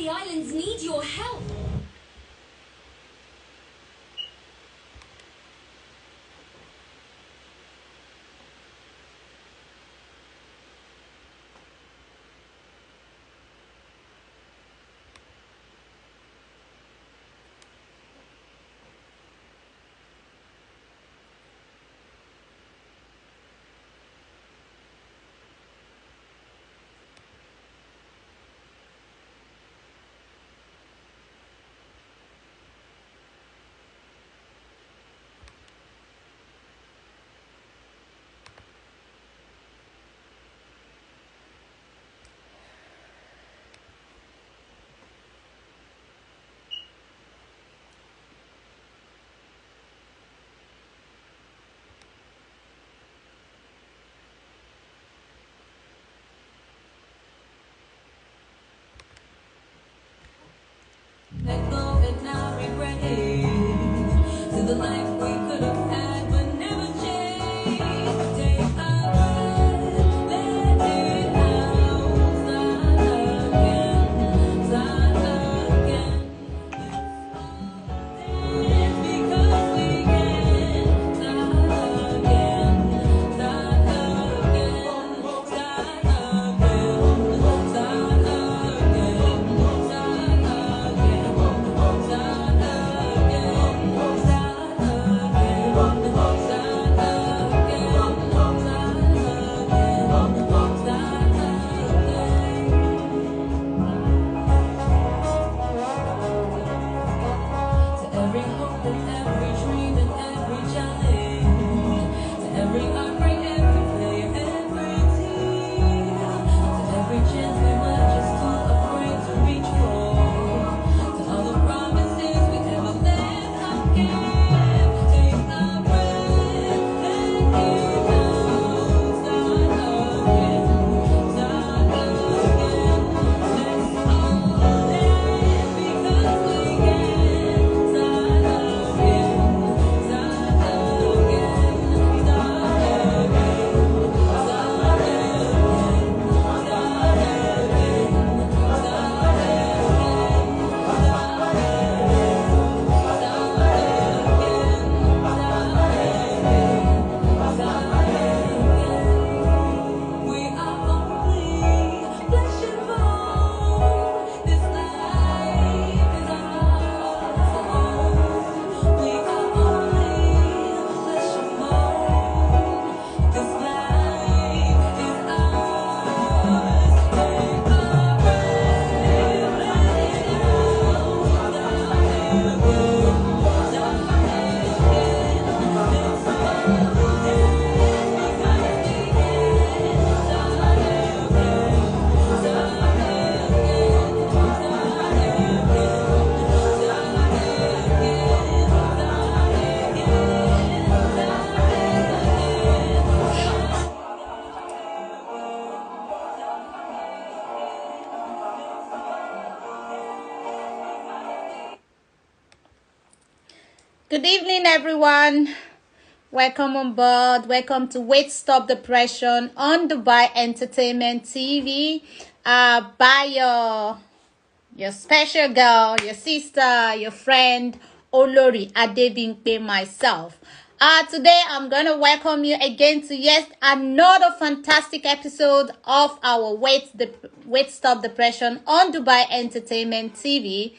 the islands need your help. Let go and now regret it. To the life we could have had but never changed. Take a breath, let it out. Start again. Dance because we can. Start again. Start again. Start again. Start every hope and every dream and every challenge, to every heartbreak, every failure, every tear, to every chance we were just too afraid to reach for, to all the promises we ever meant to give. Take a breath, let it out. Start again, start again. Let's all dance because we can. Start again, start again, start We are only flesh and bone. This life is our own. We are only flesh and bone. This life is ours. Take a breath, let it out. Start again. Let's all dance because we can. Start again. Start Good evening, everyone. Welcome on board. Welcome to Wait Stop Depression on Dubai Entertainment TV. By your special girl, your sister, your friend, Olori Adebimpe, myself. Today I'm gonna welcome you again to yet another fantastic episode of our Wait Stop Depression on Dubai Entertainment TV.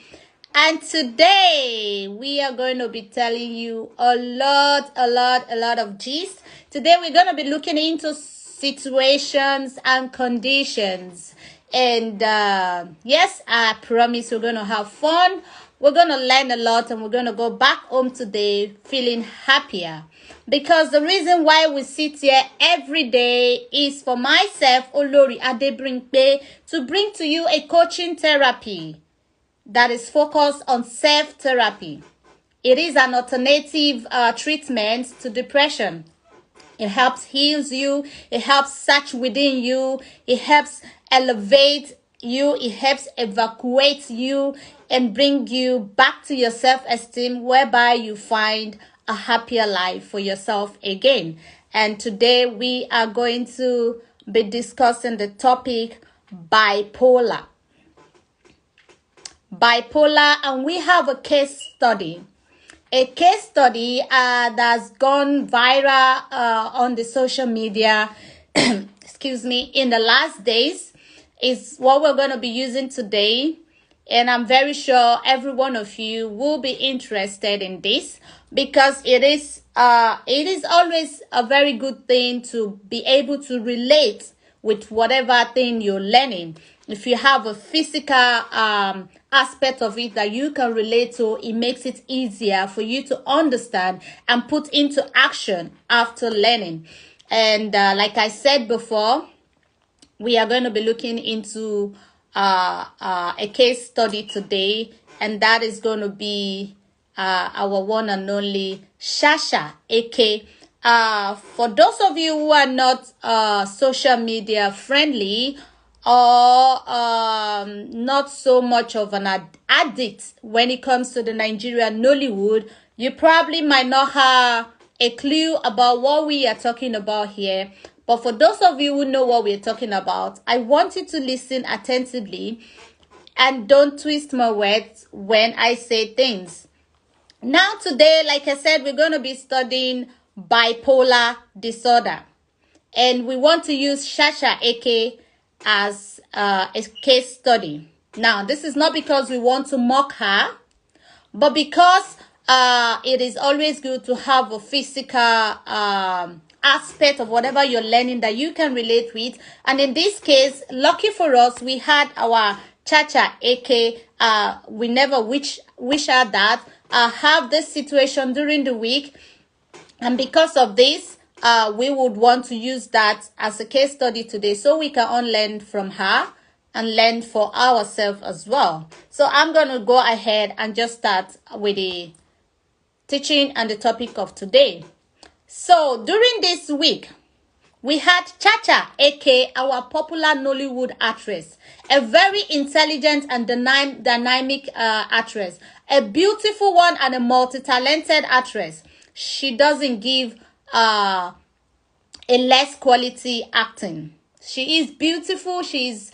And today we are going to be telling you a lot of gist. Today we're going to be looking into situations and conditions. And yes, I promise we're going to have fun. We're going to learn a lot and we're going to go back home today feeling happier. Because the reason why we sit here every day is for myself, Olori Adebimpe, to bring to you a coaching therapy that is focused on self-therapy. It is an alternative treatment to depression. It helps heals you. It helps search within you. It helps elevate you. It helps evacuate you and bring you back to your self-esteem, whereby you find a happier life for yourself again. And today we are going to be discussing the topic bipolar. bipolar, and we have a case study. A case study that's gone viral on the social media, excuse me, in the last days is what we're going to be using today. And I'm very sure every one of you will be interested in this, because it is always a very good thing to be able to relate with whatever thing you're learning. If you have a physical aspect of it that you can relate to, it makes it easier for you to understand and put into action after learning. And like I said before, we are going to be looking into a case study today, and that is going to be our one and only Shasha, aka for those of you who are not social media friendly, or not so much of an addict when it comes to the Nigerian Nollywood, you probably might not have a clue about what we are talking about here. But for those of you who know what we're talking about, I want you to listen attentively and don't twist my words when I say things. Now today, like I said, we're going to be studying bipolar disorder. And we want to use Shasha AK as a case study. Now, this is not because we want to mock her, but because it is always good to have a physical aspect of whatever you're learning that you can relate with. And in this case, lucky for us, we had our Chacha AK. We never wish her that. Have this situation during the week. And because of this, we would want to use that as a case study today, so we can all learn from her and learn for ourselves as well. So I'm going to go ahead and just start with the teaching and the topic of today. So during this week, we had Chacha, aka our popular Nollywood actress, a very intelligent and dynamic actress, a beautiful one and a multi-talented actress. She doesn't give a less quality acting. She is beautiful. She's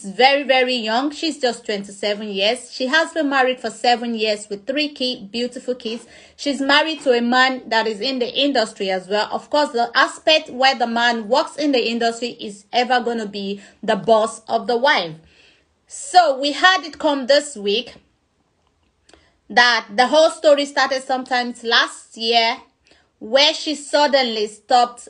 very, very young. She's just 27 years. She has been married for 7 years with 3 beautiful kids. She's married to a man that is in the industry as well. Of course, the aspect where the man works in the industry is ever going to be the boss of the wife. So we had it come this week that the whole story started sometimes last year, where she suddenly stopped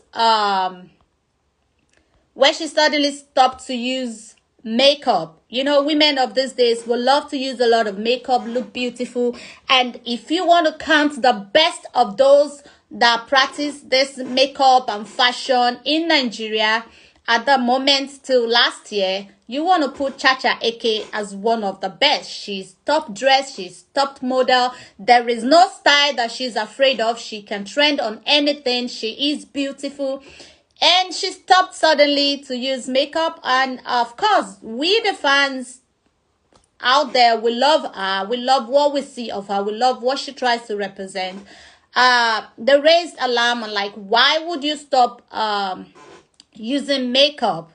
to use makeup. You know, women of these days will love to use a lot of makeup, look beautiful. And if you want to count the best of those that practice this makeup and fashion in Nigeria at the moment till last year, you want to put Chacha AK as one of the best. She's top dress, she's top model. There is no style that she's afraid of. She can trend on anything. She is beautiful. And she stopped suddenly to use makeup. And of course, we the fans out there, we love her. We love what we see of her. We love what she tries to represent. They raised alarm and like, why would you stop using makeup?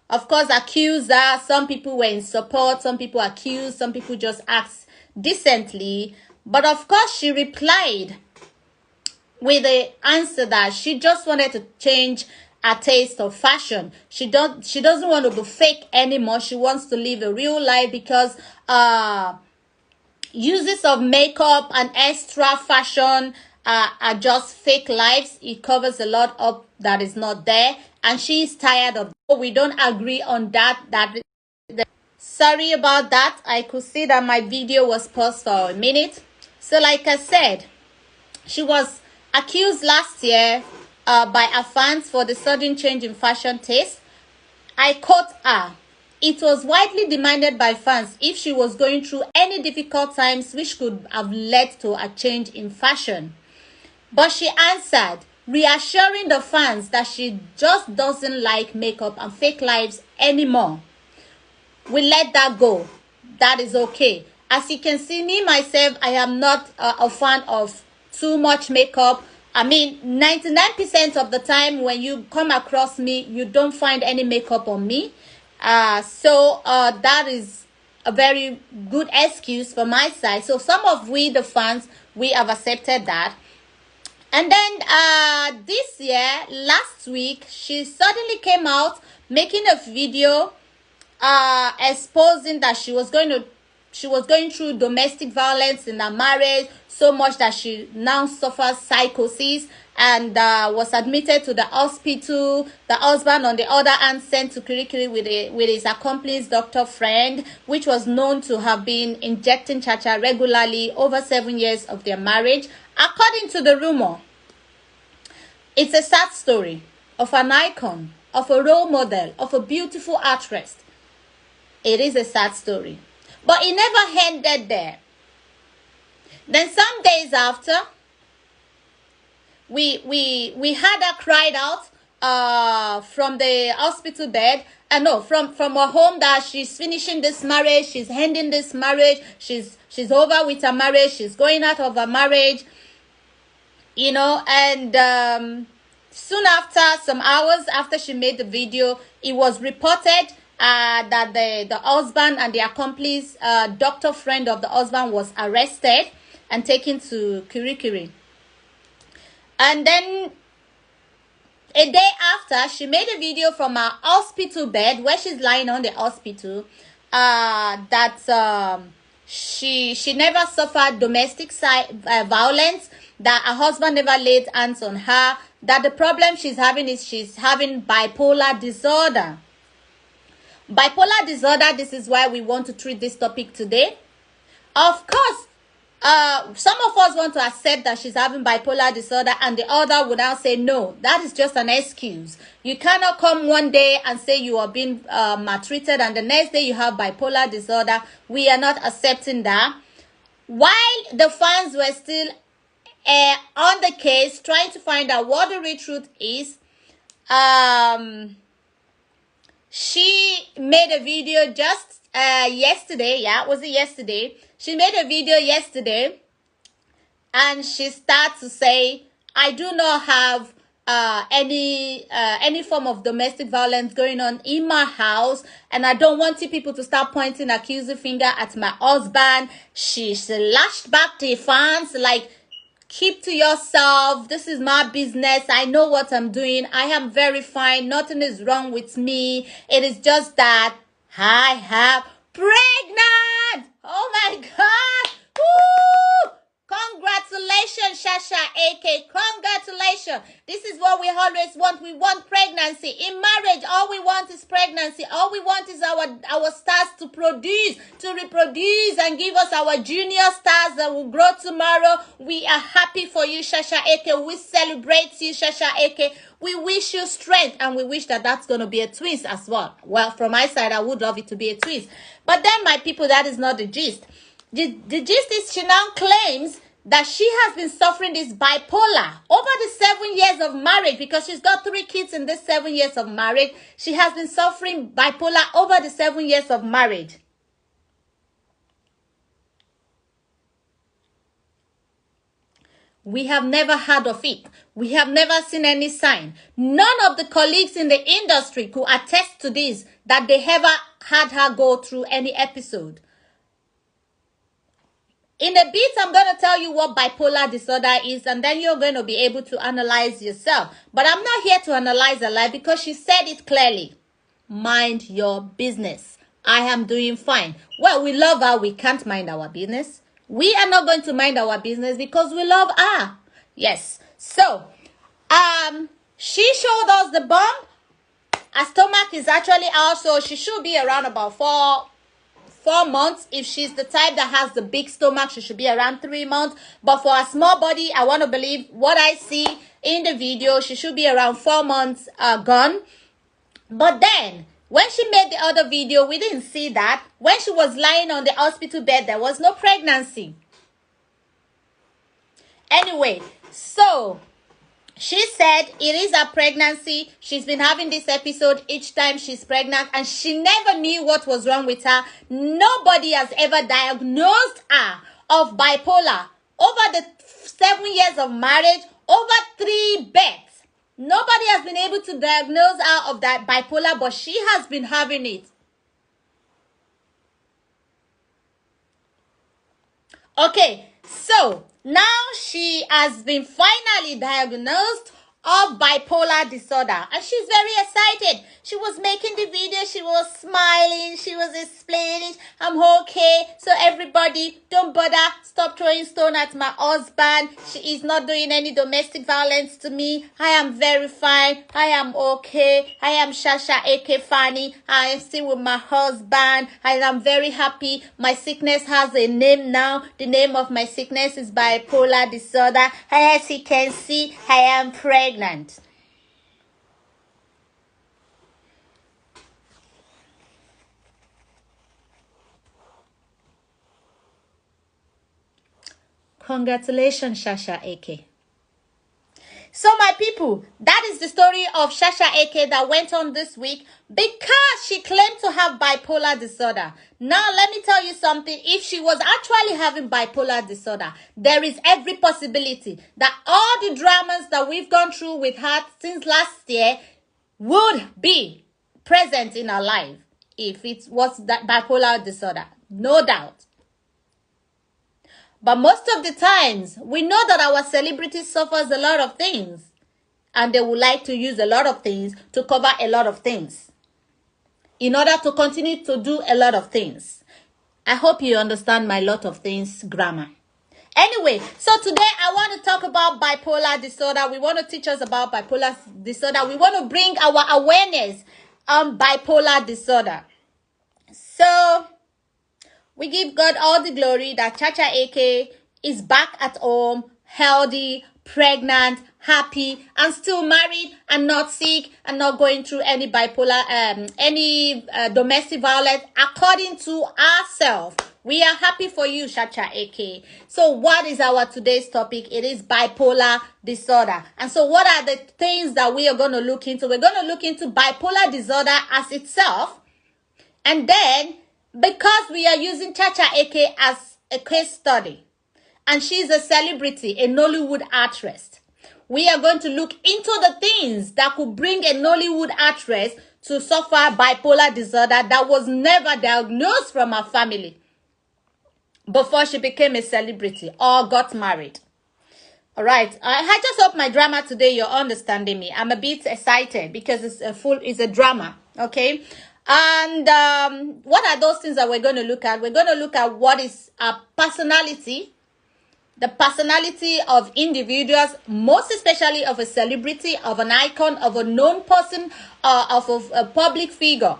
Of course, accused her. Some people were in support. Some people accused. Some people just asked decently. But of course, she replied with the answer that she just wanted to change her taste of fashion. She doesn't want to be fake anymore. She wants to live a real life, because uses of makeup and extra fashion are just fake lives. It covers a lot up that is not there, and she is tired of it. We don't agree on that. Sorry about that. I could see that my video was paused for a minute. So like I said, she was accused last year by her fans for the sudden change in fashion taste. I quote her: "It was widely demanded by fans if she was going through any difficult times which could have led to a change in fashion. But she answered, reassuring the fans that she just doesn't like makeup and fake lives anymore. We let that go. That is okay. As you can see, me, myself, I am not a fan of too much makeup. I mean, 99% of the time when you come across me, you don't find any makeup on me. So that is a very good excuse for my side. So some of we, the fans, we have accepted that. And then this year, last week, she suddenly came out making a video exposing that she was going through domestic violence in her marriage, so much that she now suffers psychosis and was admitted to the hospital. The husband, on the other hand, sent to Kirikiri with his accomplice doctor friend, which was known to have been injecting Chacha regularly over 7 years of their marriage. According to the rumor, it's a sad story of an icon, of a role model, of a beautiful actress. It is a sad story. But it never ended there. Then some days after, we had her cried out from the hospital bed. No, from her home, that she's finishing this marriage, she's ending this marriage, she's over with her marriage, she's going out of her marriage, you know. And soon after, some hours after she made the video, it was reported that the husband and the accomplice, doctor friend of the husband, was arrested and taken to Kirikiri. And then a day after, she made a video from her hospital bed where she's lying on the hospital, that she never suffered domestic violence, that her husband never laid hands on her, that the problem she's having is she's having bipolar disorder. Bipolar disorder, this is why we want to treat this topic today. Of course, some of us want to accept that she's having bipolar disorder, and the other would now say, no, that is just an excuse. You cannot come one day and say you are being maltreated, and the next day you have bipolar disorder. We are not accepting that. While the fans were still on the case, trying to find out what the real truth is, she made a video just yesterday. Yeah, was it yesterday? She made a video yesterday, and she started to say, I do not have any form of domestic violence going on in my house, and I don't want you people to start pointing accusing finger at my husband. She lashed back to the fans like, keep to yourself. This is my business. I know what I'm doing. I am very fine. Nothing is wrong with me. It is just that I have pregnant. Oh my God. Woo! Congratulations, Shasha AK. Congratulations. This is what we always want. We want pregnancy. In marriage, all we want is pregnancy. All we want is our stars to produce, to reproduce, and give us our junior stars that will grow tomorrow. We are happy for you, Shasha AK. We celebrate you, Shasha AK. We wish you strength, and we wish that that's going to be a twins as well. Well, from my side, I would love it to be a twins. But then, my people, that is not the gist. The gist is she now claims that she has been suffering this bipolar over the 7 years of marriage, because she's got 3 kids in this 7 years of marriage. She has been suffering bipolar over the 7 years of marriage. We have never heard of it. We have never seen any sign. None of the colleagues in the industry could attest to this, that they ever had her go through any episode. In a bit, I'm going to tell you what bipolar disorder is, and then you're going to be able to analyze yourself. But I'm not here to analyze her life, because she said it clearly. Mind your business. I am doing fine. Well, we love her. We can't mind our business. We are not going to mind our business because we love her. Yes. So, she showed us the bump. Her stomach is actually out, so she should be around about 4 months. If she's the type that has the big stomach, she should be around 3 months. But for a small body, I want to believe what I see in the video, she should be around 4 months gone. But then, when she made the other video, we didn't see that. When she was lying on the hospital bed, there was no pregnancy. Anyway, so she said it is a pregnancy. She's been having this episode each time she's pregnant, and she never knew what was wrong with her. Nobody has ever diagnosed her of bipolar. Over the 7 years of marriage, over 3 births, nobody has been able to diagnose her of that bipolar, but she has been having it. Okay, so now she has been finally diagnosed of bipolar disorder, and she's very excited. She was making the video, she was smiling, she was explaining, I'm okay. So everybody, don't bother, stop throwing stone at my husband. She is not doing any domestic violence to me. I am very fine. I am okay. I am Shasha aka Fanny. I am still with my husband. I am very happy. My sickness has a name now. The name of my sickness is bipolar disorder. As you can see, I am pregnant. Congratulations, Shasha AK. So my people, that is the story of Shasha AK that went on this week because she claimed to have bipolar disorder. Now, let me tell you something. If she was actually having bipolar disorder, there is every possibility that all the dramas that we've gone through with her since last year would be present in her life if it was that bipolar disorder. No doubt. But most of the times, we know that our celebrity suffers a lot of things. And they would like to use a lot of things to cover a lot of things. In order to continue to do a lot of things. I hope you understand my lot of things grammar. Anyway, so today I want to talk about bipolar disorder. We want to teach us about bipolar disorder. We want to bring our awareness on bipolar disorder. So, we give God all the glory that Chacha AK is back at home, healthy, pregnant, happy, and still married, and not sick, and not going through any bipolar, domestic violence, according to ourselves. We are happy for you, Chacha AK. So what is our today's topic? It is bipolar disorder. And so what are the things that we are going to look into? We're going to look into bipolar disorder as itself, and then because we are using Chacha AK as a case study, and she's a celebrity, a Nollywood actress, we are going to look into the things that could bring a Nollywood actress to suffer bipolar disorder that was never diagnosed from her family before she became a celebrity or got married. All right, I just hope my drama today, you're understanding me. I'm a bit excited because it's a drama, okay? And what are those things that we're going to look at? We're going to look at what is a personality, the personality of individuals, most especially of a celebrity, of an icon, of a known person, of a public figure.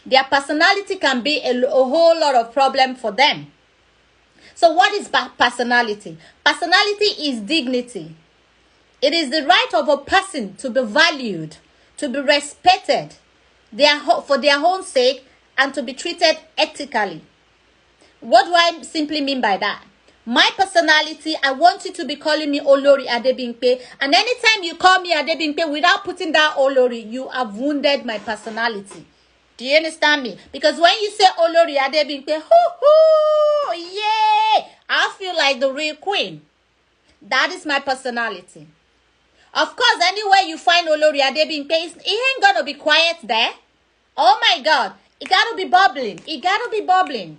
Their personality can be a whole lot of problem for them. So what is personality? Personality is dignity. It is the right of a person to be valued, to be respected, for their own sake, and to be treated ethically. What do I simply mean by that? My personality, I want you to be calling me Olori Adebimpe, and anytime you call me Adebimpe without putting that Olori, you have wounded my personality. Do you understand me? Because when you say Olori Adebimpe, hoo-hoo, yeah, I feel like the real queen. That is my personality. Of course, anywhere you find Olori Adebimpe, it ain't gonna be quiet there. Oh my God, it gotta be bubbling. It gotta be bubbling.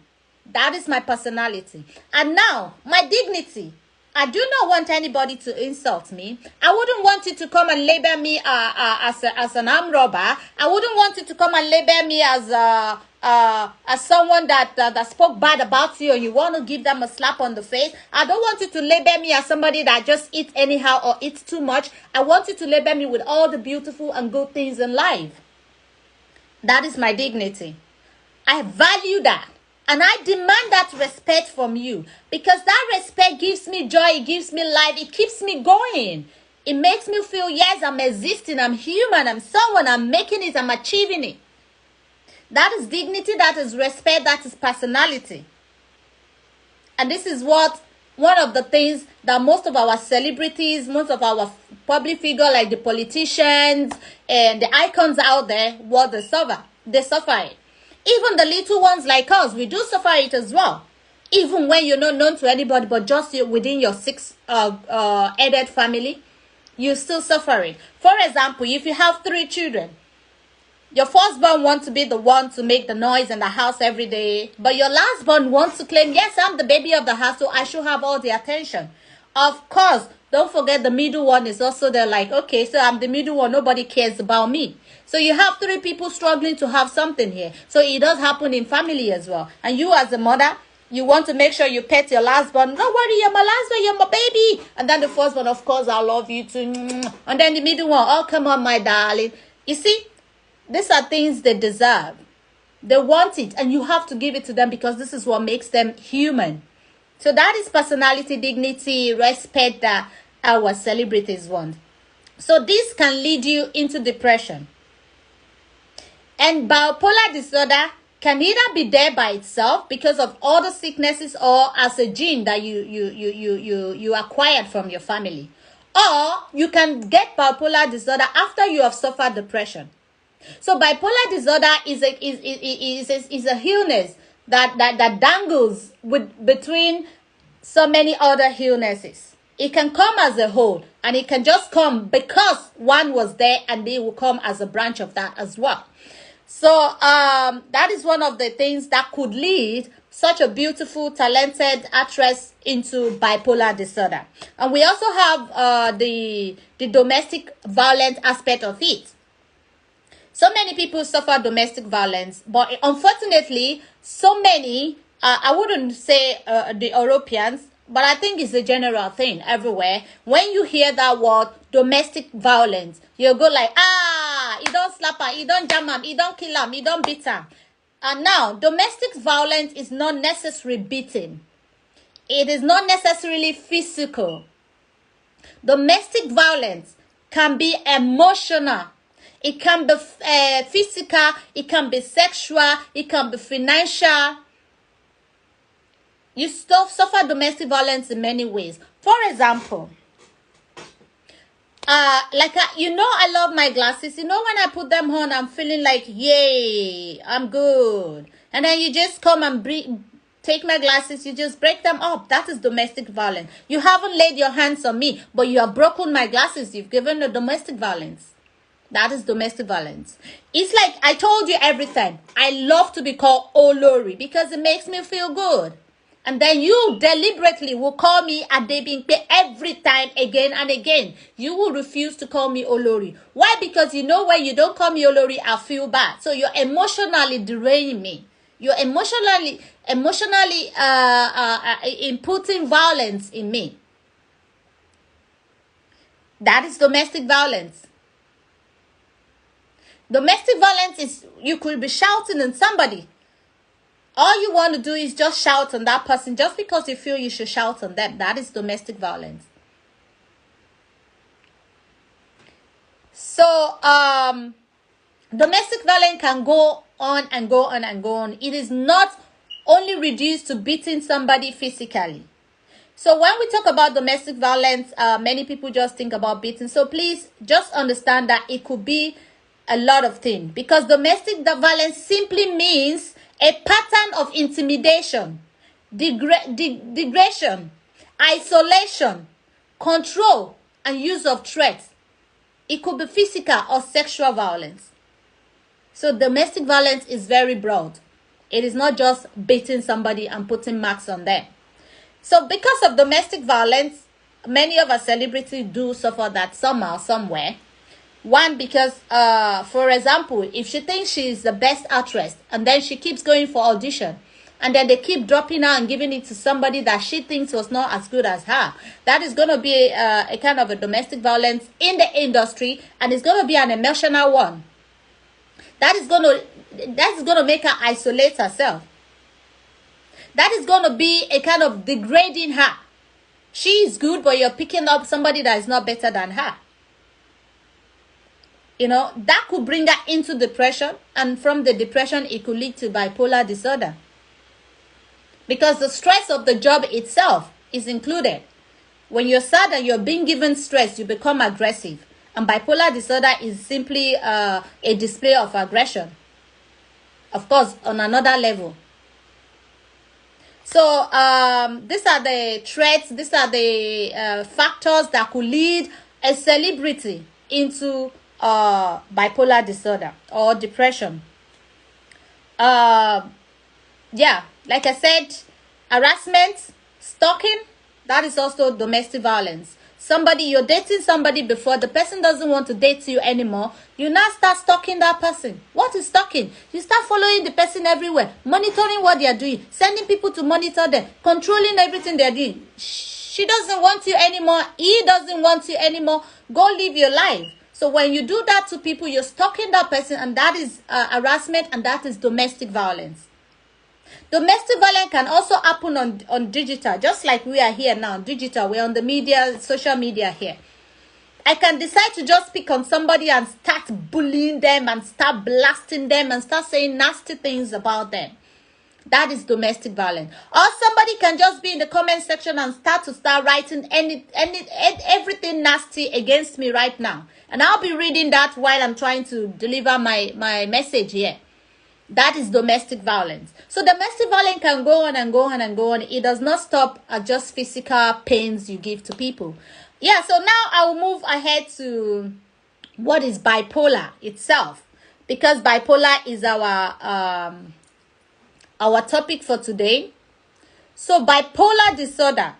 That is my personality. And now, my dignity. I do not want anybody to insult me. I wouldn't want you to come and label me as an armed robber. I wouldn't want you to come and label me as someone that spoke bad about you and you want to give them a slap on the face. I don't want you to label me as somebody that just eats anyhow or eats too much. I want you to label me with all the beautiful and good things in life. That is my dignity. I value that. And I demand that respect from you. Because that respect gives me joy. It gives me life. It keeps me going. It makes me feel, yes, I'm existing. I'm human. I'm someone. I'm making it. I'm achieving it. That is dignity. That is respect. That is personality. And this is one of the things that most of our celebrities, most of our public figures, like the politicians and the icons out there, what they suffer. They suffer it. Even the little ones like us, we do suffer it as well. Even when you're not known to anybody, but just within your six-headed family, you still suffer it. For example, if you have 3 children, Your firstborn wants to be the one to make the noise in the house every day, but your lastborn wants to claim, yes, I'm the baby of the house, so I should have all the attention. Of course, don't forget the middle one is also there, like, okay, so I'm the middle one, nobody cares about me. So you have three people struggling to have something here. So it does happen in family as well. And you as a mother, you want to make sure you pet your lastborn. Don't worry, you're my lastborn, you're my baby. And then the firstborn, of course, I love you too. And then the middle one, oh, come on, my darling. You see, these are things they deserve. They want it, and you have to give it to them because this is what makes them human. So that is personality, dignity, respect that our celebrities want. So this can lead you into depression. And bipolar disorder can either be there by itself because of all the sicknesses or as a gene that you acquired from your family. Or you can get bipolar disorder after you have suffered depression. So bipolar disorder is a illness that dangles between so many other illnesses. It can come as a whole, and it can just come because one was there, and they will come as a branch of that as well. So that is one of the things that could lead such a beautiful, talented actress into bipolar disorder. And we also have the domestic violence aspect of it. So many people suffer domestic violence, but unfortunately, so many, I wouldn't say the Europeans, but I think it's a general thing everywhere. When you hear that word, domestic violence, you go like, you don't slap her, you don't jam him, you don't kill him, you don't beat him. And now, domestic violence is not necessarily beating. It is not necessarily physical. Domestic violence can be emotional. It can be physical, it can be sexual, it can be financial. You still suffer domestic violence in many ways. For example, I love my glasses. When I put them on, I'm feeling like, yay, I'm good. And then you just come and take my glasses, you just break them up. That is domestic violence. You haven't laid your hands on me, but you have broken my glasses. You've given the domestic violence. That is domestic violence. It's like I told you every time. I love to be called Olori because it makes me feel good. And then you deliberately will call me Adebimpe every time, again and again. You will refuse to call me Olori. Why? Because when you don't call me Olori, I feel bad. So you're emotionally derailing me. You're emotionally inputting violence in me. That is domestic violence. Domestic violence is you could be shouting at somebody. All you want to do is just shout on that person just because you feel you should shout on them. That is domestic violence. So, domestic violence can go on and go on and go on. It is not only reduced to beating somebody physically. So when we talk about domestic violence, many people just think about beating. So please just understand that it could be a lot of things, because domestic violence simply means a pattern of intimidation, degradation, isolation, control, and use of threats. It could be physical or sexual violence. So domestic violence is very broad. It is not just beating somebody and putting marks on them. So because of domestic violence, many of our celebrities do suffer that somehow, somewhere. One, because, for example, if she thinks she's the best actress and then she keeps going for audition and then they keep dropping her and giving it to somebody that she thinks was not as good as her, that is going to be a kind of a domestic violence in the industry, and it's going to be an emotional one. That is going to make her isolate herself. That is going to be a kind of degrading her. She is good, but you're picking up somebody that is not better than her. That could bring her into depression, and from the depression, it could lead to bipolar disorder. Because the stress of the job itself is included. When you're sad and you're being given stress, you become aggressive. And bipolar disorder is simply a display of aggression. Of course, on another level. So, these are the threats, these are the factors that could lead a celebrity into bipolar disorder or depression. Yeah, like I said, harassment, stalking, that is also domestic violence. You're dating somebody before, the person doesn't want to date you anymore. You now start stalking that person. What is stalking? You start following the person everywhere, monitoring what they are doing, sending people to monitor them, controlling everything they're doing. She doesn't want you anymore. He doesn't want you anymore. Go live your life. So when you do that to people, you're stalking that person, and that is harassment, and that is domestic violence. Domestic violence can also happen on digital, just like we are here now, digital. We're on the media, social media here. I can decide to just pick on somebody and start bullying them and start blasting them and start saying nasty things about them. That is domestic violence. Or somebody can just be in the comment section and start writing everything nasty against me right now. And I'll be reading that while I'm trying to deliver my message here. That is domestic violence. So domestic violence can go on and go on and go on. It does not stop at just physical pains you give to people. Yeah, so now I will move ahead to what is bipolar itself. Because bipolar is our topic for today. So bipolar disorder,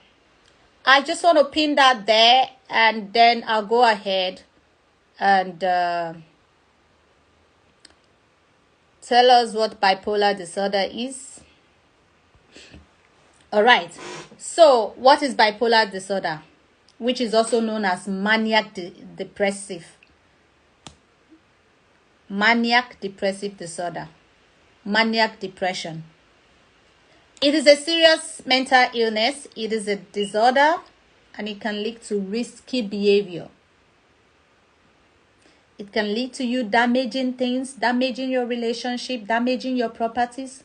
I just want to pin that there, and then I'll go ahead and tell us what bipolar disorder is. All right. So what is bipolar disorder, which is also known as maniac depressive disorder, maniac depression? It is a serious mental illness. It is a disorder, and it can lead to risky behavior. It can lead to you damaging things, damaging your relationship, damaging your properties.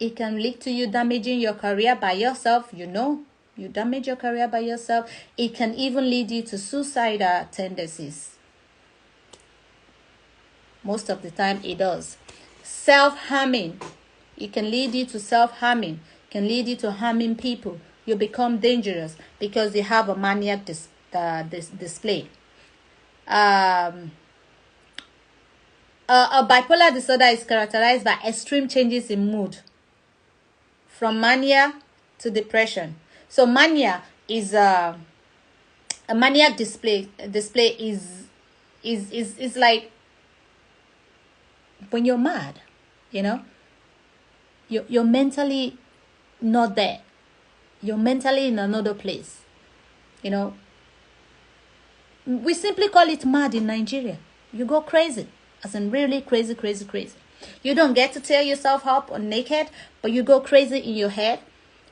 It can lead to you damaging your career by yourself. You damage your career by yourself. It can even lead you to suicidal tendencies. Most of the time it does. Self-harming. It can lead you to self-harming. It can lead you to harming people. You become dangerous because you have a maniac display. A bipolar disorder is characterized by extreme changes in mood, from mania to depression. So mania is a maniac display is like when you're mad, you're mentally not there. You're mentally in another place, We simply call it mad in Nigeria. You go crazy, as in really crazy. You don't get to tear yourself up or naked, but you go crazy in your head.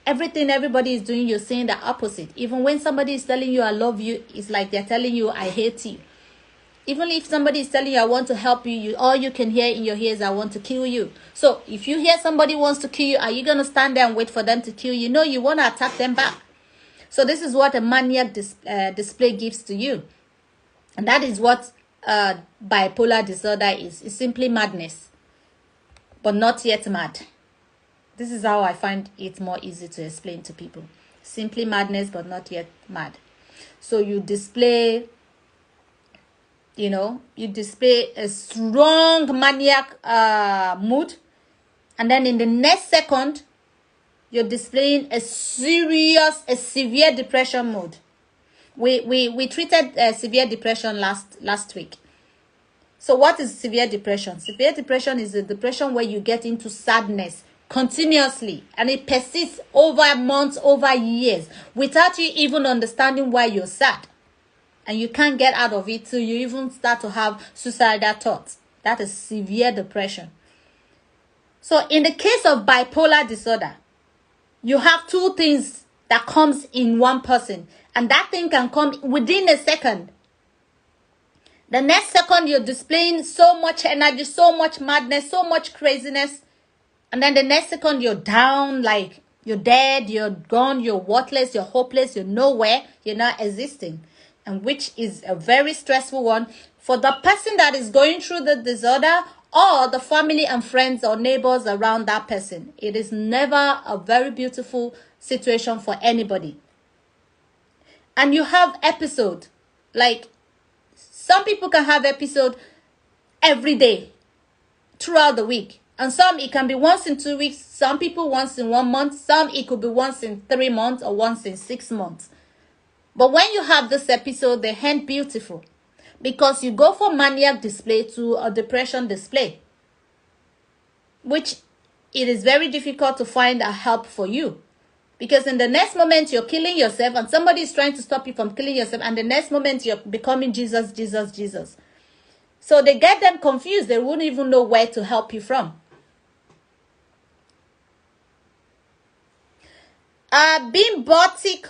Everything everybody is doing, you're saying the opposite. Even when somebody is telling you I love you, it's like they're telling you I hate you. Even if somebody is telling you I want to help you, all you can hear in your ears, I want to kill you. So if you hear somebody wants to kill you, are you going to stand there and wait for them to kill you? No, you want to attack them back. So this is what a maniac display gives to you. And that is what bipolar disorder is. It's simply madness, but not yet mad. This is how I find it more easy to explain to people. Simply madness, but not yet mad. So you display, a strong maniac mood. And then in the next second, you're displaying a severe depression mode. We treated severe depression last week. So what is severe depression? Severe depression is a depression where you get into sadness continuously, and it persists over months, over years, without you even understanding why you're sad. And you can't get out of it till you even start to have suicidal thoughts. That is severe depression. So in the case of bipolar disorder, you have two things that comes in one person, and that thing can come within a second. The next second, you're displaying so much energy, so much madness, so much craziness. And then the next second, you're down, like you're dead, you're gone, you're worthless, you're hopeless, you're nowhere, you're not existing. And which is a very stressful one for the person that is going through the disorder, or the family and friends or neighbors around that person. It is never a very beautiful situation for anybody. And you have episodes, like Some people can have episode every day throughout the week. And some, it can be once in 2 weeks. Some people once in 1 month. Some, it could be once in 3 months or once in 6 months. But when you have this episode, they end beautiful. Because you go from maniac display to a depression display. Which it is very difficult to find a help for you. Because in the next moment, you're killing yourself and somebody is trying to stop you from killing yourself. And the next moment, you're becoming Jesus, Jesus, Jesus. So they get them confused. They wouldn't even know where to help you from. Bimbotic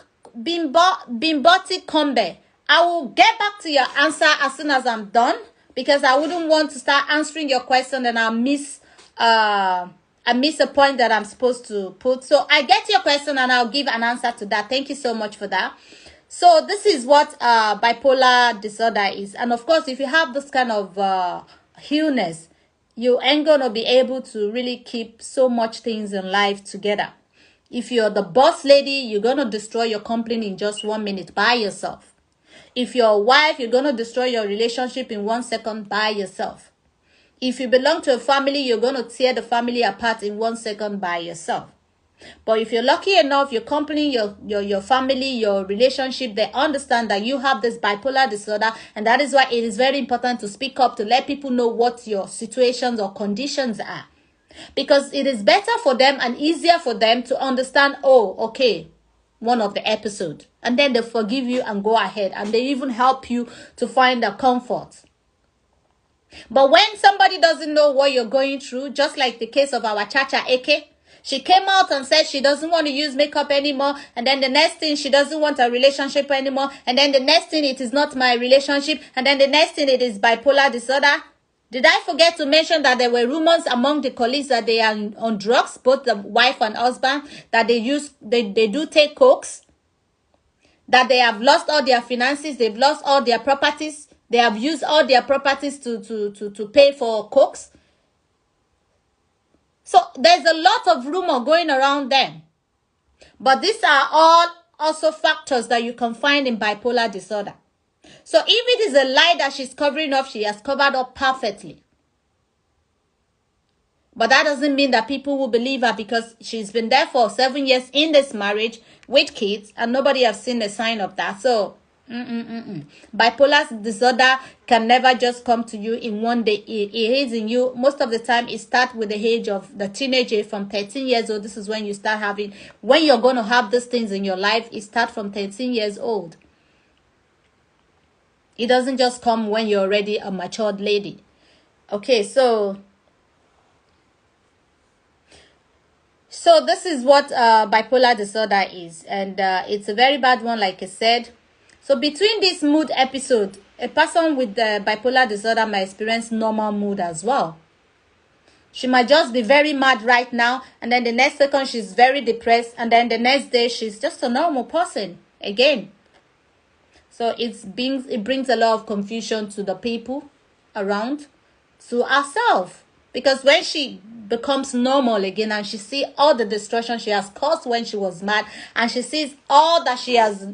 Combe. I will get back to your answer as soon as I'm done. Because I wouldn't want to start answering your question and I'll miss a point that I'm supposed to put. So I get your question and I'll give an answer to that. Thank you so much for that. So this is what bipolar disorder is. And of course, if you have this kind of illness, you ain't going to be able to really keep so much things in life together. If you're the boss lady, you're going to destroy your company in just 1 minute by yourself. If you're a wife, you're going to destroy your relationship in 1 second by yourself. If you belong to a family, you're going to tear the family apart in 1 second by yourself. But if you're lucky enough, your company, your family, your relationship, they understand that you have this bipolar disorder. And that is why it is very important to speak up, to let people know what your situations or conditions are. Because it is better for them and easier for them to understand, oh, okay, one of the episodes. And then they forgive you and go ahead. And they even help you to find a comfort. But when somebody doesn't know what you're going through, just like the case of our Chacha Eke, she came out and said she doesn't want to use makeup anymore. And then the next thing, she doesn't want a relationship anymore. And then the next thing, it is not my relationship. And then the next thing, it is bipolar disorder. Did I forget to mention that there were rumors among the colleagues that they are on drugs, both the wife and husband, that they do take cokes, that they have lost all their finances, they've lost all their properties, they have used all their properties to pay for cokes. So there's a lot of rumor going around them. But these are all also factors that you can find in bipolar disorder. So if it is a lie that she's covering up, she has covered up perfectly. But that doesn't mean that people will believe her, because she's been there for 7 years in this marriage with kids and nobody has seen a sign of that. So bipolar disorder can never just come to you in one day. It is in you. Most of the time, it starts with the age of the teenage age, from 13 years old. This is when you start having, when you're going to have these things in your life, it starts from 13 years old. It doesn't just come when you're already a matured lady. Okay, so this is what bipolar disorder is. And it's a very bad one, like I said. So between this mood episode, a person with the bipolar disorder might experience normal mood as well. She might just be very mad right now, and then the next second she's very depressed, and then the next day she's just a normal person again. So it brings a lot of confusion to the people around, to herself. Because when she becomes normal again and she sees all the destruction she has caused when she was mad, and she sees all that she has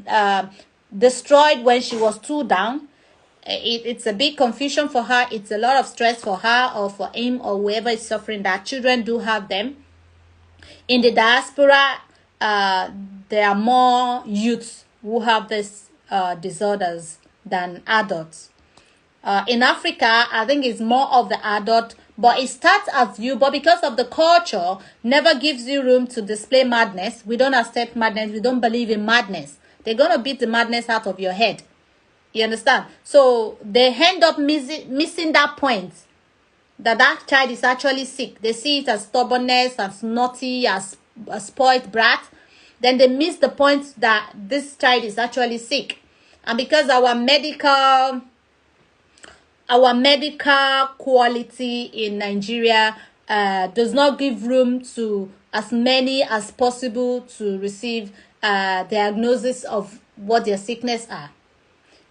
destroyed when she was too down, it's a big confusion for her. It's a lot of stress for her or for him or whoever is suffering that. Children do have them. In the diaspora, there are more youths who have these disorders than adults. In Africa, I think it's more of the adult, but it starts as you, but because of the culture, never gives you room to display madness. We don't accept madness. We don't believe in madness. They're going to beat the madness out of your head. You understand? So they end up missing that point, that child is actually sick. They see it as stubbornness, as naughty, as a spoiled brat. Then they miss the point that this child is actually sick. And because our medical quality in Nigeria does not give room to as many as possible to receive diagnosis of what their sickness are.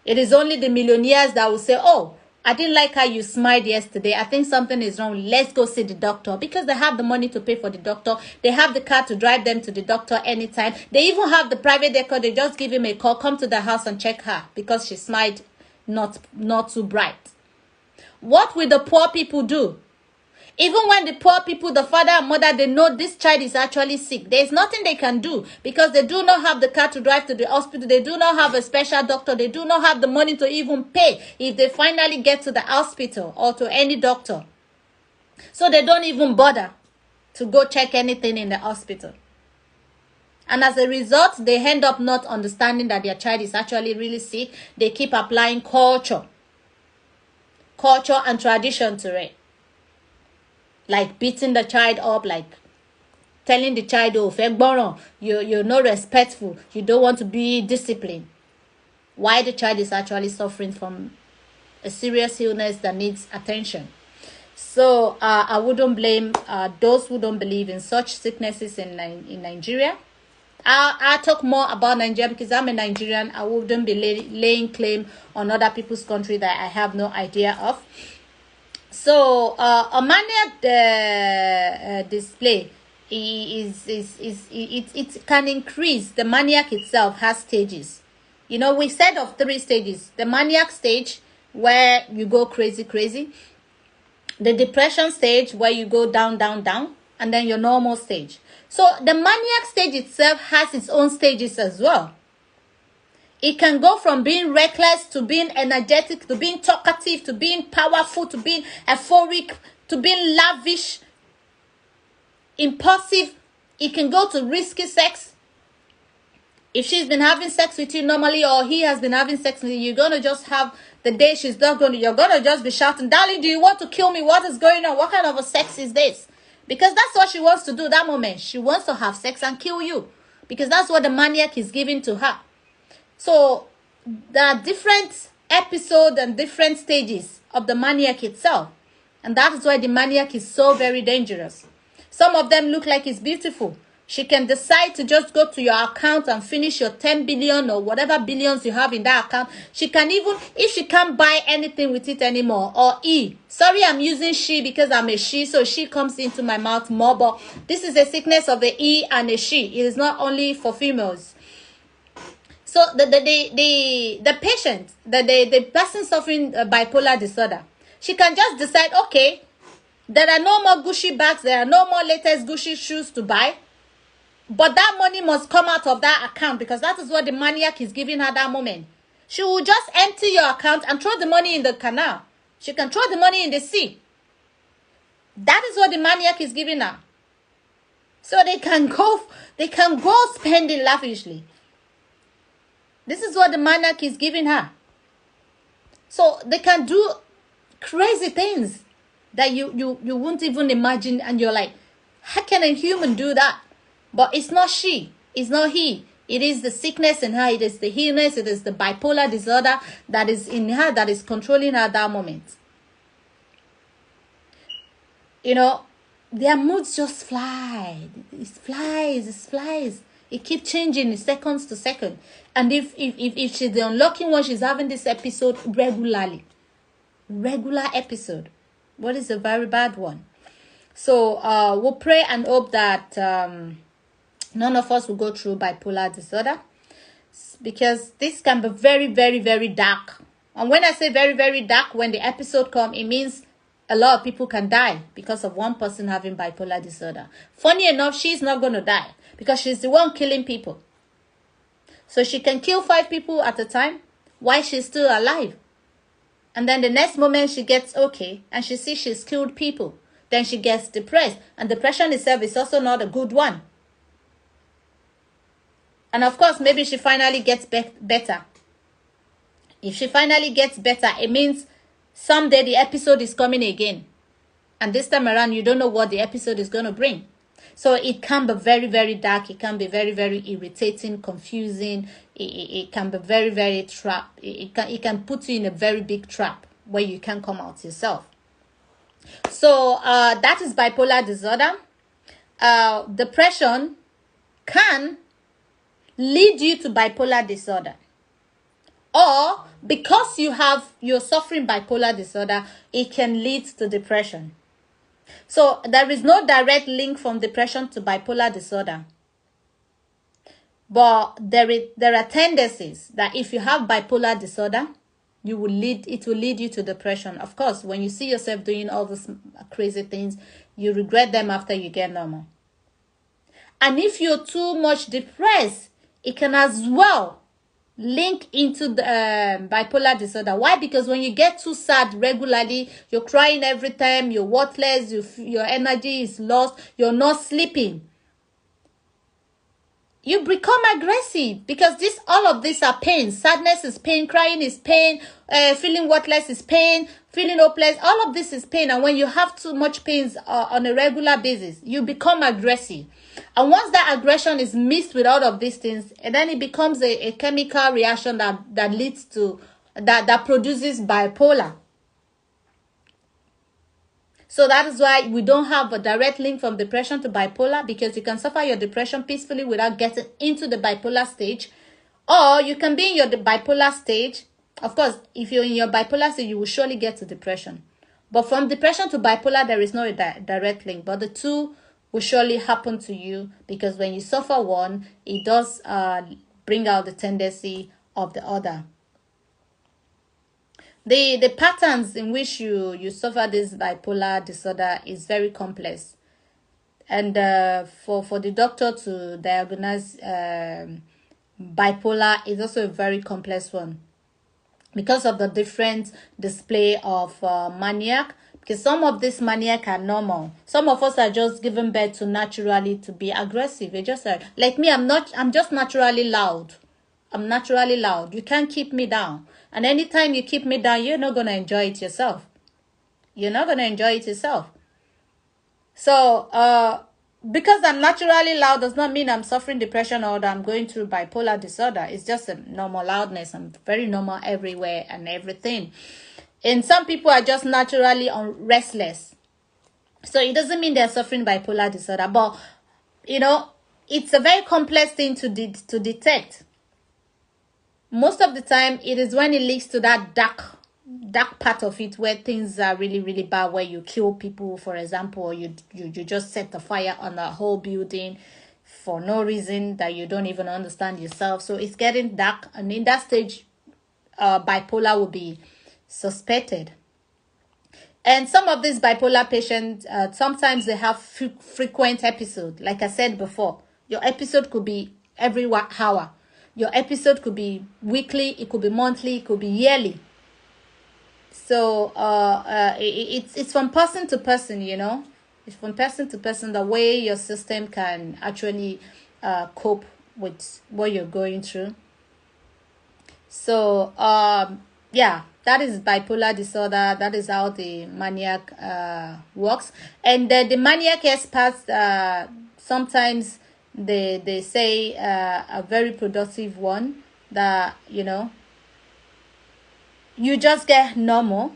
It is only the millionaires that will say, oh, I didn't like how you smiled yesterday. I think something is wrong. Let's go see the doctor. Because they have the money to pay for the doctor. They have the car to drive them to the doctor anytime. They even have the private doctor. They just give him a call, come to the house and check her because she smiled not too bright. What will the poor people do? Even when the poor people, the father and mother, they know this child is actually sick, there's nothing they can do because they do not have the car to drive to the hospital. They do not have a special doctor. They do not have the money to even pay if they finally get to the hospital or to any doctor. So they don't even bother to go check anything in the hospital. And as a result, they end up not understanding that their child is actually really sick. They keep applying culture and tradition to it. Like beating the child up, like telling the child, oh, you're not respectful, you don't want to be disciplined. Why the child is actually suffering from a serious illness that needs attention. So I wouldn't blame those who don't believe in such sicknesses in Nigeria. I'll talk more about Nigeria because I'm a Nigerian. I wouldn't be laying claim on other people's country that I have no idea of. So a maniac display it can increase. The maniac itself has stages. You know, we said of 3 stages. The maniac stage where you go crazy. The depression stage where you go down, and then your normal stage. So the maniac stage itself has its own stages as well. It can go from being reckless to being energetic, to being talkative, to being powerful, to being euphoric, to being lavish, impulsive. It can go to risky sex. If she's been having sex with you normally, or he has been having sex with you, you're going to just have the day she's not going to, you're going to just be shouting, darling, do you want to kill me? What is going on? What kind of a sex is this? Because that's what she wants to do that moment. She wants to have sex and kill you. Because that's what the maniac is giving to her. So there are different episodes and different stages of the maniac itself. And that is why the maniac is so very dangerous. Some of them look like it's beautiful. She can decide to just go to your account and finish your 10 billion or whatever billions you have in that account. She can even, if she can't buy anything with it anymore, or sorry, I'm using she because I'm a she, so she comes into my mouth more, but this is a sickness of the and a she. It is not only for females. So the patient, the person suffering bipolar disorder, she can just decide, okay, there are no more Gucci bags, there are no more latest Gucci shoes to buy, but that money must come out of that account because that is what the maniac is giving her that moment. She will just empty your account and throw the money in the canal. She can throw the money in the sea. That is what the maniac is giving her. So they can go spending lavishly. This is what the maniac is giving her. So they can do crazy things that you won't even imagine, and you're like, how can a human do that? But it's not she, it's not he. It is the sickness in her, it is the illness, it is the bipolar disorder that is in her, that is controlling her at that moment. You know, their moods just fly. It flies. It keeps changing seconds to second. And if she's the unlucky one, she's having this episode regular episode. What is a very bad one? So we'll pray and hope that none of us will go through bipolar disorder, because this can be very, very, very dark. And when I say very, very dark, when the episode comes, it means a lot of people can die because of one person having bipolar disorder. Funny enough, she's not going to die because she's the one killing people. So she can kill 5 people at a time while she's still alive. And then the next moment she gets okay and she sees she's killed people. Then she gets depressed. And depression itself is also not a good one. And of course, maybe she finally gets better. If she finally gets better, it means someday the episode is coming again. And this time around, you don't know what the episode is going to bring. So it can be very, very dark. It can be very, very irritating, confusing. It can be very, very trap. It can put you in a very big trap where you can't come out yourself. So that is bipolar disorder. Depression can lead you to bipolar disorder. Or because you're suffering bipolar disorder, it can lead to depression. So there is no direct link from depression to bipolar disorder. But there are tendencies that if you have bipolar disorder, it will lead you to depression. Of course, when you see yourself doing all these crazy things, you regret them after you get normal. And if you're too much depressed, it can as well link into the bipolar disorder. Why? Because when you get too sad regularly, you're crying every time, you're worthless, your energy is lost, you're not sleeping, you become aggressive, because all of these are pain. Sadness is pain, crying is pain, feeling worthless is pain, feeling hopeless, all of this is pain. And when you have too much pains on a regular basis, you become aggressive. And once that aggression is mixed with all of these things, and then it becomes a chemical reaction that leads to, that produces bipolar. So that is why we don't have a direct link from depression to bipolar, because you can suffer your depression peacefully without getting into the bipolar stage. Or you can be in your bipolar stage. Of course, if you're in your bipolar stage, you will surely get to depression. But from depression to bipolar, there is no direct link. But the two will surely happen to you, because when you suffer one, it does bring out the tendency of the other. The patterns in which you suffer this bipolar disorder is very complex. And for the doctor to diagnose bipolar is also a very complex one, because of the different display of maniac. Because some of this maniac are normal. Some of us are just given birth to naturally to be aggressive. They just like me, I'm just naturally loud. I'm naturally loud. You can't keep me down. And anytime you keep me down, you're not going to enjoy it yourself. You're not going to enjoy it yourself. So, because I'm naturally loud does not mean I'm suffering depression or that I'm going through bipolar disorder. It's just a normal loudness. I'm very normal everywhere and everything. And some people are just naturally restless. So it doesn't mean they're suffering bipolar disorder. But, it's a very complex thing to detect. Most of the time, it is when it leads to that dark part of it where things are really, really bad, where you kill people, for example, or you just set the fire on a whole building for no reason that you don't even understand yourself. So it's getting dark. And in that stage, bipolar will be suspected. And some of these bipolar patients, sometimes they have frequent episodes. Like I said before, your episode could be every hour. Your episode could be weekly, it could be monthly, it could be yearly. So it's from person to person, It's from person to person, the way your system can actually cope with what you're going through. So, yeah, that is bipolar disorder. That is how the maniac works. And the maniac experts, sometimes they say a very productive one, that you just get normal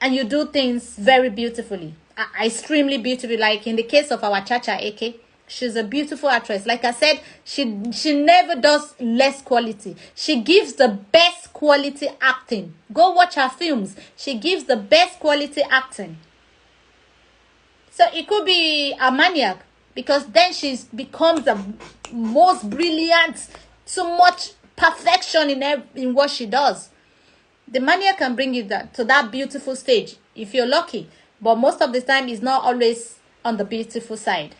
and you do things very beautifully, extremely beautifully. Like in the case of our Chacha AK, she's a beautiful actress. Like I said, she never does less quality. She gives the best quality acting. Go watch her films. She gives the best quality acting. So it could be a maniac, because then she becomes the most brilliant, so much perfection in what she does. The maniac can bring you to that beautiful stage if you're lucky. But most of the time, it's not always on the beautiful side.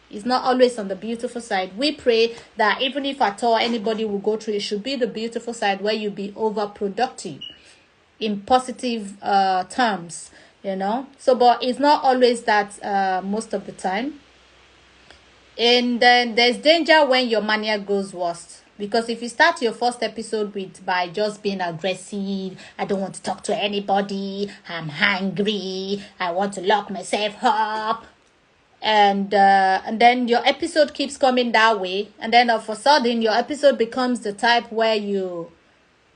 It's not always on the beautiful side. We pray that even if at all anybody will go through, it should be the beautiful side, where you be overproductive in positive terms, So, but it's not always that most of the time. And then there's danger when your mania goes worst. Because if you start your first episode by just being aggressive, I don't want to talk to anybody, I'm hungry, I want to lock myself up, and then your episode keeps coming that way, and then all of a sudden your episode becomes the type where you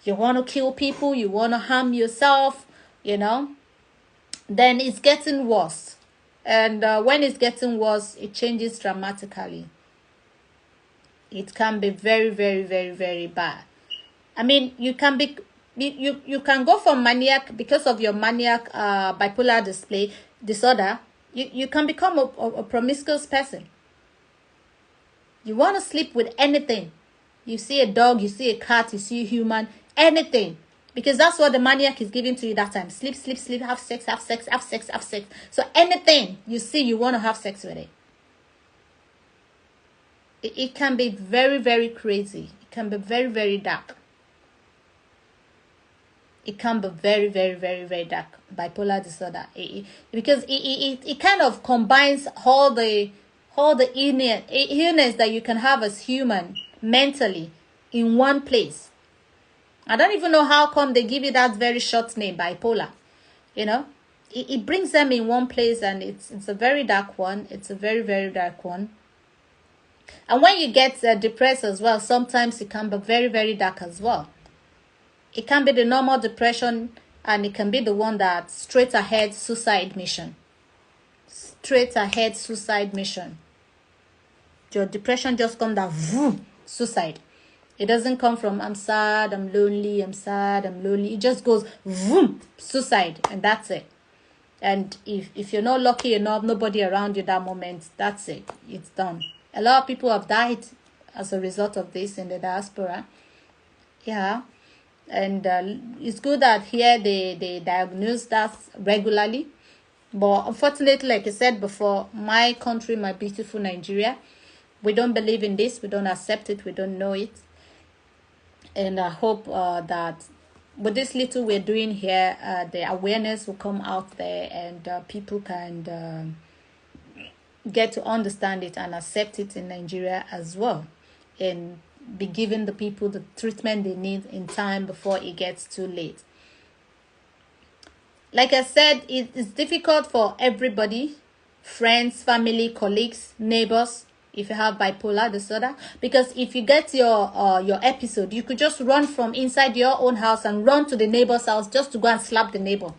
want to kill people, you want to harm yourself, then it's getting worse. And when it's getting worse, it changes dramatically. It can be very, very, very, very bad. I mean, you can go from maniac, because of your maniac bipolar disorder. You can become a promiscuous person. You want to sleep with anything. You see a dog, you see a cat, you see a human, anything. Because that's what the maniac is giving to you that time. Sleep, sleep, sleep, have sex, have sex, have sex, have sex. So anything you see, you want to have sex with it. It can be very, very crazy. It can be very, very dark. It can be very, very, very, very dark. Bipolar disorder. Because it kind of combines all the illness that you can have as human mentally in one place. I don't even know how come they give you that very short name, bipolar. You know, it brings them in one place, and it's a very dark one. It's a very, very dark one. And when you get depressed as well, sometimes it can be very, very dark as well. It can be the normal depression, and it can be the one that straight ahead suicide mission. Straight ahead suicide mission. Your depression just comes down, vroom, suicide. It doesn't come from I'm sad, I'm lonely, I'm sad, I'm lonely. It just goes vroom, suicide, and that's it. And if you're not lucky enough, nobody around you that moment, that's it. It's done. A lot of people have died as a result of this in the diaspora. Yeah. And it's good that here they diagnose that regularly. But unfortunately, like I said before, my country, my beautiful Nigeria, we don't believe in this. We don't accept it. We don't know it. And I hope that with this little we're doing here, the awareness will come out there, and people can get to understand it and accept it in Nigeria as well, and be giving the people the treatment they need in time before it gets too late. Like I said, it is difficult for everybody, friends, family, colleagues, neighbors, if you have bipolar disorder, because if you get your episode, you could just run from inside your own house and run to the neighbor's house just to go and slap the neighbor.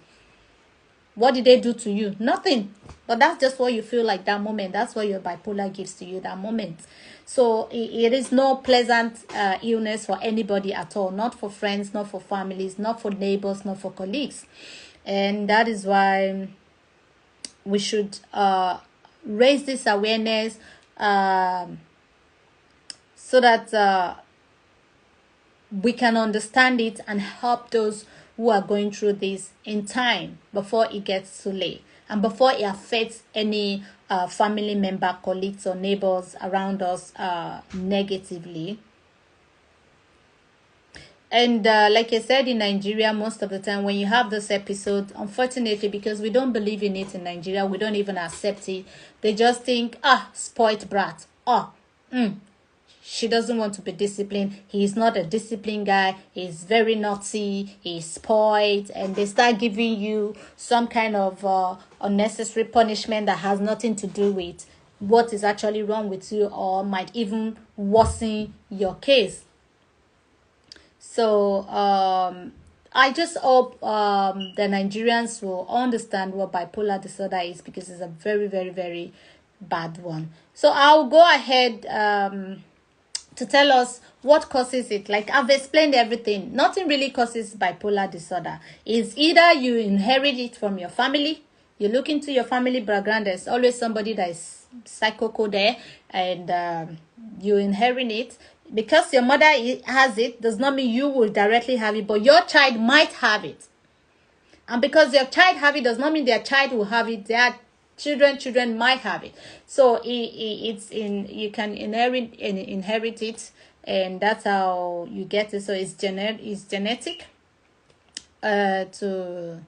What did they do to you? Nothing. But that's just what you feel like that moment. That's what your bipolar gives to you that moment. So it is no pleasant illness for anybody at all. Not for friends, not for families, not for neighbors, not for colleagues. And that is why we should raise this awareness so that we can understand it and help those who are going through this in time before it gets too late, and before it affects any family member, colleagues, or neighbors around us negatively. And like I said, in Nigeria, most of the time when you have this episode, unfortunately, because we don't believe in it in Nigeria, we don't even accept it. They just think, spoiled brat. She doesn't want to be disciplined. He's not a disciplined guy. He's very naughty. He's spoiled. And they start giving you some kind of unnecessary punishment that has nothing to do with what is actually wrong with you, or might even worsen your case. So I just hope the Nigerians will understand what bipolar disorder is, because it's a very, very, very bad one. So I'll go ahead to tell us what causes it. Like I've explained everything. Nothing really causes bipolar disorder. It's either you inherit it from your family. You look into your family background, there's always somebody that is psycho there, and you inherit it. Because your mother has it does not mean you will directly have it, but your child might have it. And because your child have it does not mean their child will have it. Their children might have it. So you can inherit it, and that's how you get it. So it's genetic in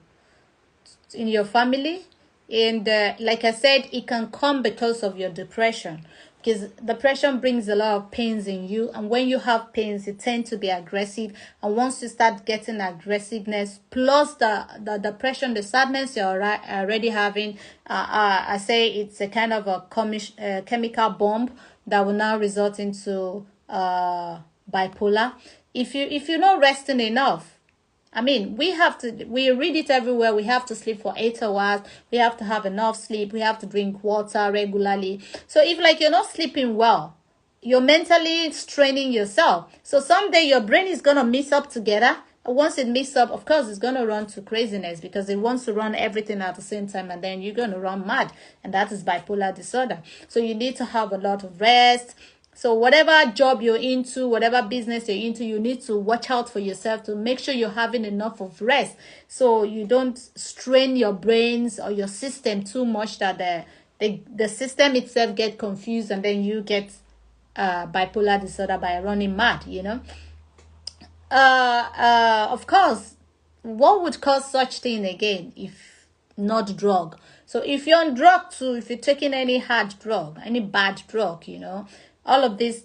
your family. And like I said, it can come because of your depression. Because depression brings a lot of pains in you, and when you have pains, you tend to be aggressive. And once you start getting aggressiveness, plus the depression, the sadness you're already having, I say it's a kind of a chemical bomb that will now result into bipolar. If you're not resting enough, I mean, we read it everywhere. We have to sleep for 8 hours. We have to have enough sleep. We have to drink water regularly. So if like you're not sleeping well, you're mentally straining yourself. So someday your brain is going to mix up together. And once it mixes up, of course, it's going to run to craziness, because it wants to run everything at the same time, and then you're going to run mad. And that is bipolar disorder. So you need to have a lot of rest, So whatever job you're into, whatever business you're into, you need to watch out for yourself to make sure you're having enough of rest, so you don't strain your brains or your system too much that the system itself get confused, and then you get bipolar disorder by running mad, Of course, what would cause such thing again if not drug? So if you're on drug too, if you're taking any hard drug, any bad drug, all of this,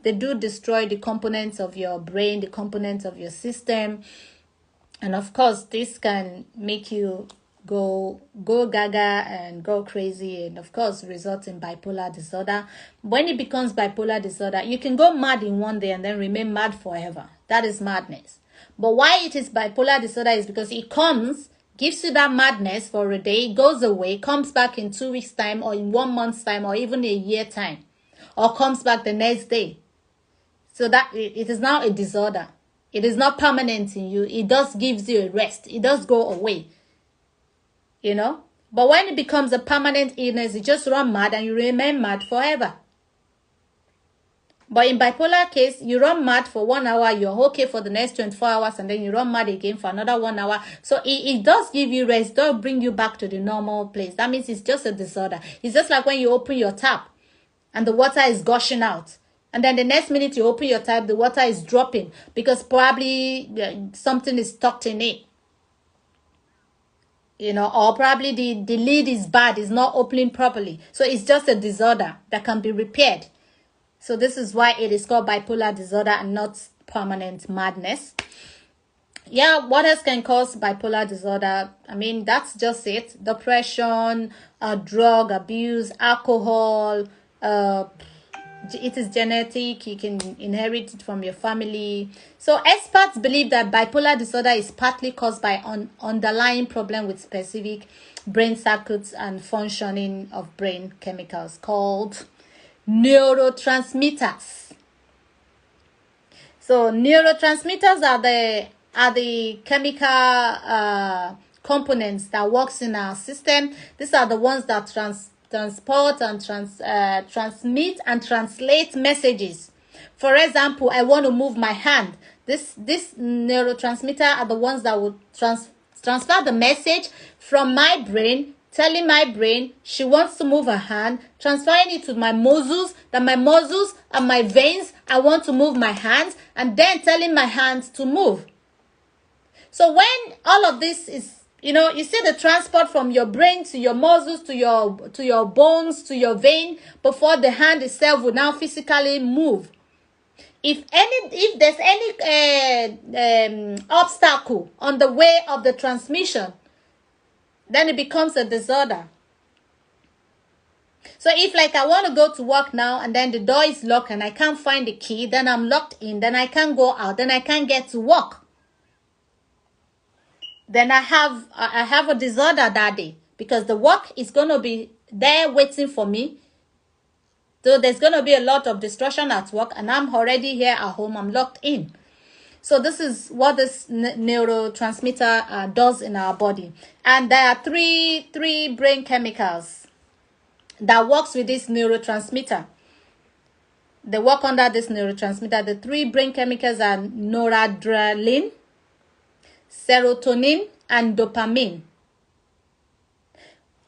they do destroy the components of your brain, the components of your system. And of course, this can make you go gaga and go crazy, and of course result in bipolar disorder. When it becomes bipolar disorder, you can go mad in one day and then remain mad forever. That is madness. But why it is bipolar disorder is because it comes, gives you that madness for a day, goes away, comes back in 2 weeks time, or in 1 month's time, or even a year time, or comes back the next day. So that it is now a disorder. It is not permanent in you. It does gives you a rest. It does go away. But when it becomes a permanent illness, you just run mad and you remain mad forever. But in bipolar case, you run mad for 1 hour, you're okay for the next 24 hours, and then you run mad again for another 1 hour. So it does give you rest, does bring you back to the normal place. That means it's just a disorder. It's just like when you open your tap and the water is gushing out. And then the next minute you open your tap, the water is dropping because probably something is stuck in it. Or probably the lid is bad, it's not opening properly. So it's just a disorder that can be repaired. So this is why it is called bipolar disorder and not permanent madness. Yeah, what else can cause bipolar disorder? I mean, that's just it. Depression, drug abuse, alcohol. It is genetic. You can inherit it from your family. So experts believe that bipolar disorder is partly caused by underlying problem with specific brain circuits and functioning of brain chemicals called neurotransmitters. So neurotransmitters are the chemical components that works in our system. These are the ones that transport and transmit and translate messages. For example, I want to move my hand. This neurotransmitter are the ones that will transfer the message from my brain, telling my brain she wants to move her hand, transferring it to my muscles, that my muscles and my veins, I want to move my hands, and then telling my hands to move. So when all of this is, you see the transport from your brain to your muscles, to your bones, to your vein, before the hand itself will now physically move. If there's any obstacle on the way of the transmission, then it becomes a disorder. So if like I want to go to work now and then the door is locked and I can't find the key, then I'm locked in, then I can't go out, then I can't get to work. Then I have a disorder that day because the work is going to be there waiting for me. So there's going to be a lot of distraction at work and I'm already here at home, I'm locked in. So this is what this neurotransmitter does in our body. And there are three brain chemicals that works with this neurotransmitter. They work under this neurotransmitter. The 3 brain chemicals are noradrenaline, serotonin, and dopamine.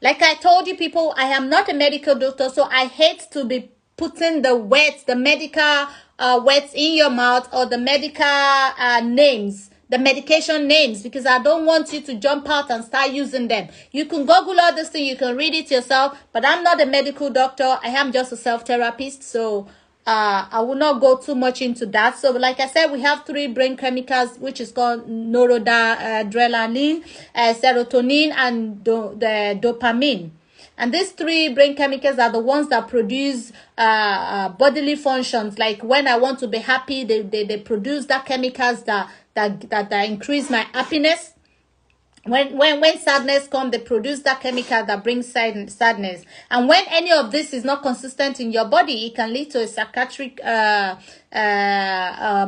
Like I told you people, I am not a medical doctor, so I hate to be putting the medical words in your mouth or the medical names, the medication names, because I don't want you to jump out and start using them. You can Google all this thing, you can read it yourself, but I'm not a medical doctor. I am just a self-therapist, so I will not go too much into that. So like I said, we have 3 brain chemicals, which is called noradrenaline, serotonin, and the dopamine. And these 3 brain chemicals are the ones that produce bodily functions. Like when I want to be happy, they produce that chemicals that increase my happiness. When sadness comes, they produce that chemical that brings sadness. And when any of this is not consistent in your body, it can lead to a psychiatric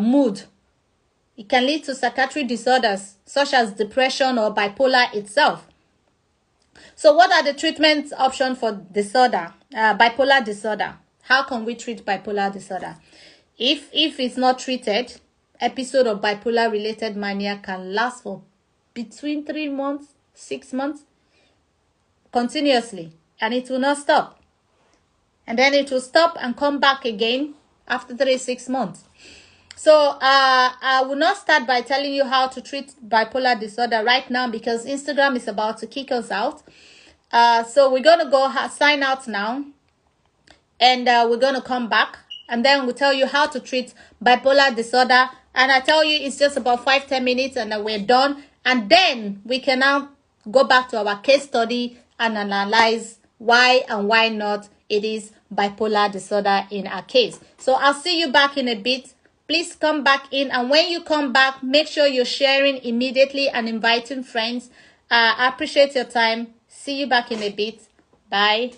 mood. It can lead to psychiatric disorders such as depression or bipolar itself. So what are the treatment options for disorder, bipolar disorder? How can we treat bipolar disorder? If it's not treated, episode of bipolar related mania can last for between 3 months, 6 months, continuously, and it will not stop. And then it will stop and come back again after 3-6 months. So I will not start by telling you how to treat bipolar disorder right now because Instagram is about to kick us out. So we're going to go sign out now. And we're going to come back. And then we'll tell you how to treat bipolar disorder. And I tell you, it's just about 5-10 minutes and then we're done. And then we can now go back to our case study and analyze why and why not it is bipolar disorder in our case. So I'll see you back in a bit. Please come back in. And when you come back, make sure you're sharing immediately and inviting friends. I appreciate your time. See you back in a bit. Bye.